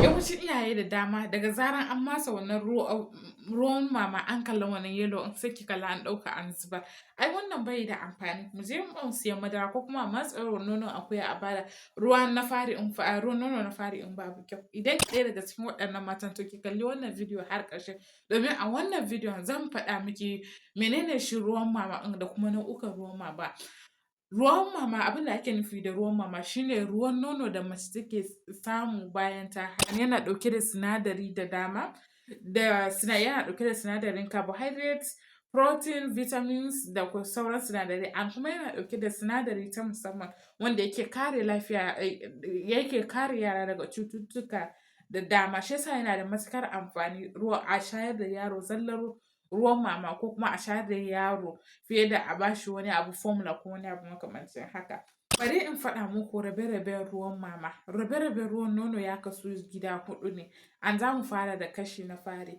Yawancin iyaye da dama daga zaran an masa wannan ruwan mama an kalla wannan yellow in sai ki kalla an ɗauka an zubar. Ai wannan bai da amfani. Mu je mu siya madara ko kuma a matsa nonon akuya a bada ruwan nono na fari in babu kyau. Idan ɗaya daga cikin waɗannan matan to ki kalli wannan bidiyo har ƙarshe domin a wannan bidiyon zan faɗa miki menene shi ruwan mama ɗin da kuma nau'ukan ruwan mama. Ruwan mama abin da ake nufi da ruwan mama shine ruwan nono da mace take samu bayan ta haihu. Yana ɗauke da sinadari da dama yana ɗauke da sinadarin carbohydrates, protein, vitamins da sauran sinadarai and kuma yana ɗauke da sinadari ta musamman wanda yake kare lafiya yake kare yara daga cututtuka da dama. Shi yasa yana da matuƙar amfani a shayar da yaro zallar ruwan mama ko kuma a shayar da yaro fiye da a bashi wani abu formula ko wani abu makamancin haka. Bari in faɗa muku rabe-raben ruwan mama. Rabe-raben ruwan nono ya kasu gida huɗu ne. An za mu fara da kashi na fari.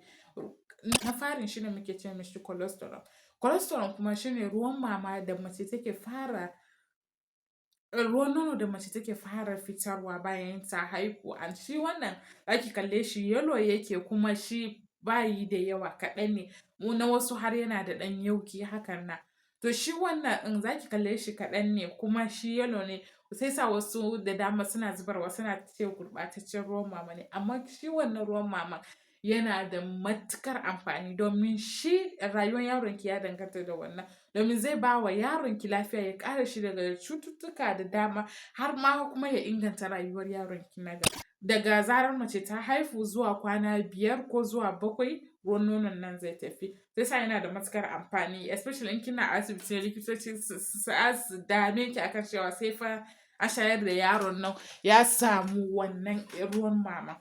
Na farin shine muke ce mishi cholesterol. Cholesterol kuma shine ruwan mama da mace take fara ruwan nono da mace take fara fitarwa bayan ta haihu. And shi wannan zaki kalle shi yellow yake kuma shi bayi da yawa kaɗan ne. Na wasu har yana da ɗan yauƙi hakan nan. To shi wannan in zaki kalle shi kaɗan ne kuma shi yellow ne sai sa wasu da dama suna zubarwa suna ce gurɓataccen ruwan mama ne. Amma shi wannan ruwan mama yana da matuƙar amfani domin shi rayuwar yaronki ya danganta da wannan. Domin zai ba wa yaronki lafiya ya kare shi daga cututtuka da dama har ma kuma ya inganta rayuwar yaronki na gaba. Daga zarar mace ta haihu zuwa kwana 5 ko zuwa 7 ruwan nonon nan zai tafi. Sai sa yana da matuƙar amfani especially in kina asibiti likitoci su dame ki akan cewa sai fa a shayar da yaron nan ya samu wannan ruwan mama.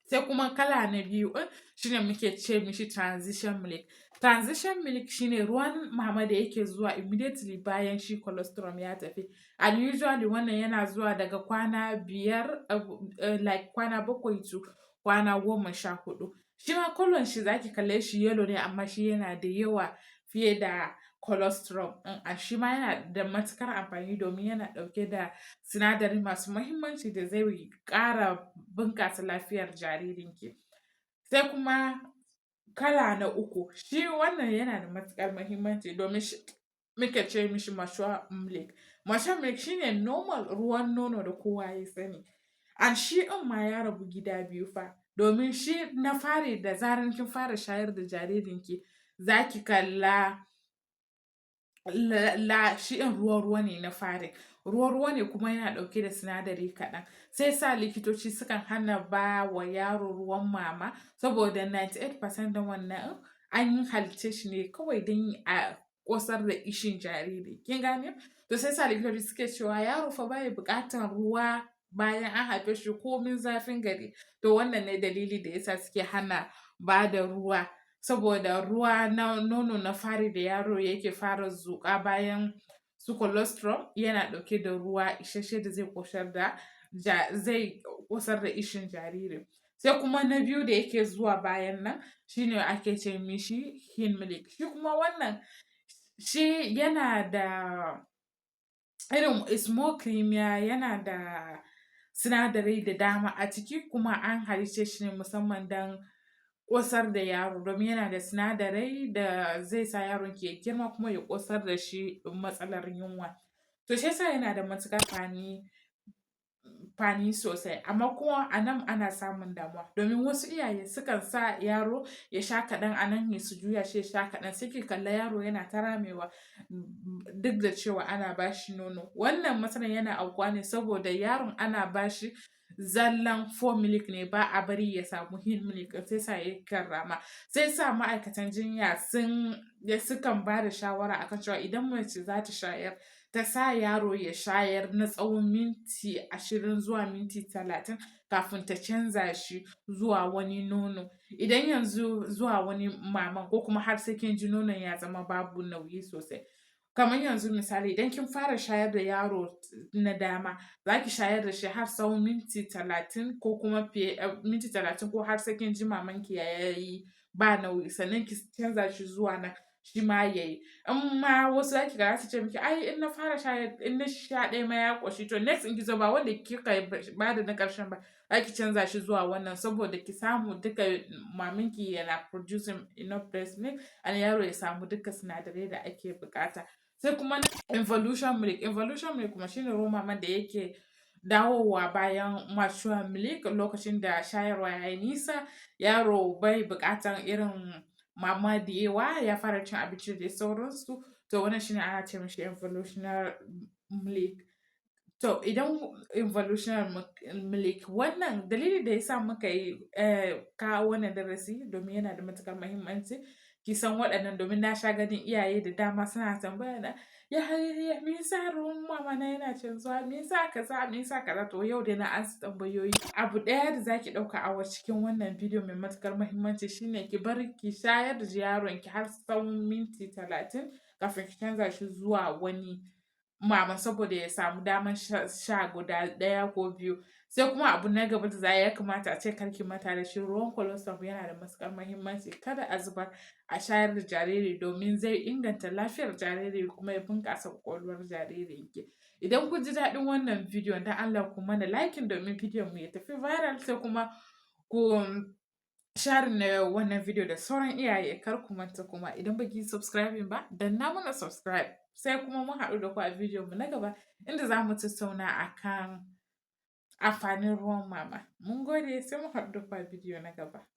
Sai kuma kala na biyu shine muke ce mishi transition milk. Transition milk shine ruwan mama da yake zuwa immediately bayan shi cholesterol ya tafi. And usually wannan yana zuwa daga kwana 5 like kwana 7 to kwana 14. Shi ma kalan shi zaki kalle shi yellow ne amma shi yana da yawa fiye da cholesterol ɗin. And shi ma yana da matuƙar amfani domin yana ɗauke da sinadari masu muhimmanci da zai ƙara bunƙasa lafiyar jaririnki. Sai kuma kala na uku, shi wannan yana da matuƙar muhimmanci domin shi muke ce mishi mature milk. Mature milk shine normal ruwan nono da kowa ya sani. And shi ɗin ma ya rabu gida biyu fa. Domin shi na fari da zaran kin fara shayar da jaririnki zaki kalla shi ɗin ruwa-ruwa ne na fari. Ruwa-ruwa ne kuma yana ɗauke da sinadari kaɗan. Sai sa likitoci sukan hana ba wa yaro ruwan mama saboda 98% na wannan an halicce shi ne kawai don a ƙosar da ƙishin jariri. Kin gane? To sai sa likitoci suke cewa yaro fa baya buƙatar ruwa bayan an haife shi komin zafin gari. To wannan ne dalili da yasa suke hana ba da ruwa. Saboda ruwa na nono na fari da yaro yake fara zuƙa bayan su cholesterol yana ɗauke da ruwa isasshe da zai ƙosar da ƙishin jariri. Sai kuma na biyu da yake zuwa bayan nan shine ake ce mishi hin milk. Shi kuma wannan shi yana da irin is more creamier yana da sinadarai da dama a ciki kuma an halicce shi ne musamman don ƙosar da yaro domin yana da sinadarai da zai sa yaronki ya girma kuma ya ƙosar da shi matsalar yunwa. To shi yasa yana da matuƙar amfani sosai amma kuma a nan ana samun damuwa domin wasu iyaye sukan sa yaro ya sha kaɗan a nan ne su juya shi ya sha kaɗan sai ki kalla yaro yana ta ramewa duk da cewa ana ba shi nono. Wannan matsalar yana aukuwa ne saboda yaron ana ba shi zallan 4 milk ne ba a bari ya samu hin milk sai sa yakan rama. Sai sa ma'aikatan jinya sukan ba da shawara akan cewa idan mace za ta shayar ta sa yaro ya shayar na tsawon minti 20 zuwa minti 30 kafin ta canza shi zuwa wani nono. Idan yanzu zuwa wani maman ko kuma har sai kin ji nonon ya zama babu nauyi sosai. Kamar yanzu misali idan kin fara shayar da yaro na dama za ki shayar da shi har tsawon minti 30 ko kuma minti 30 ko har sai kin ji mamanki ya yi ba nauyi sannan ki canza shi zuwa na shi ma ya yi. In ma wasu za ki ga za su ce miki ai in na fara sha in na sha ɗaya ma ya ƙoshi to next in ki zo ba wanda kika ba da na ƙarshen ba za ki canza shi zuwa wannan saboda ki samu duka mamanki yana producing enough breast milk and yaro ya samu duka sinadarai da ake buƙata. Sai kuma involution milk. Involution milk kuma shine ruwan maman da yake dawowa bayan mature milk lokacin da shayarwa ya yi nisa, yaro bai buƙatan irin mama da yawa ya fara cin abinci da dai sauransu, to wannan shine ana ce mishi involutional milk. To idan involutional milk wannan dalili da ya sa muka yi kawo wannan darasi domin yana da matuƙar muhimmanci ki san waɗannan domin na sha ganin iyaye da dama suna tambaya na ya me yasa ruwan mama na yana canzuwa, me yasa kaza, me yasa kaza, to yau dai na ansa tambayoyi. Abu ɗaya da zaki ɗauka a cikin wannan bidiyo mai matuƙar muhimmanci shine ki bar ki shayar da yaron ki har tsawon minti 30 kafin ki canza shi zuwa wani mama saboda ya samu daman sha guda ɗaya ko biyu. Sai kuma abu na gaba da ya kamata a ce kar ki manta da shi ruwan colostrum yana da matuƙar muhimmanci kada a zubar a shayar da jariri domin zai inganta lafiyar jariri kuma ya bunƙasa ƙwaƙwalwar jaririnki. Idan kun ji daɗin wannan bidiyon don Allah ku mana liking domin bidiyon mu ya tafi viral sai kuma ku sharing na wannan bidiyo da sauran iyaye kar ku manta kuma idan baki yi subscribing ba danna mana subscribe sai kuma mun haɗu da ku a bidiyon mu na gaba inda za mu tattauna akan amfanin ruwan mama. Mun gode sai mun haɗu da ku a bidiyo na gaba.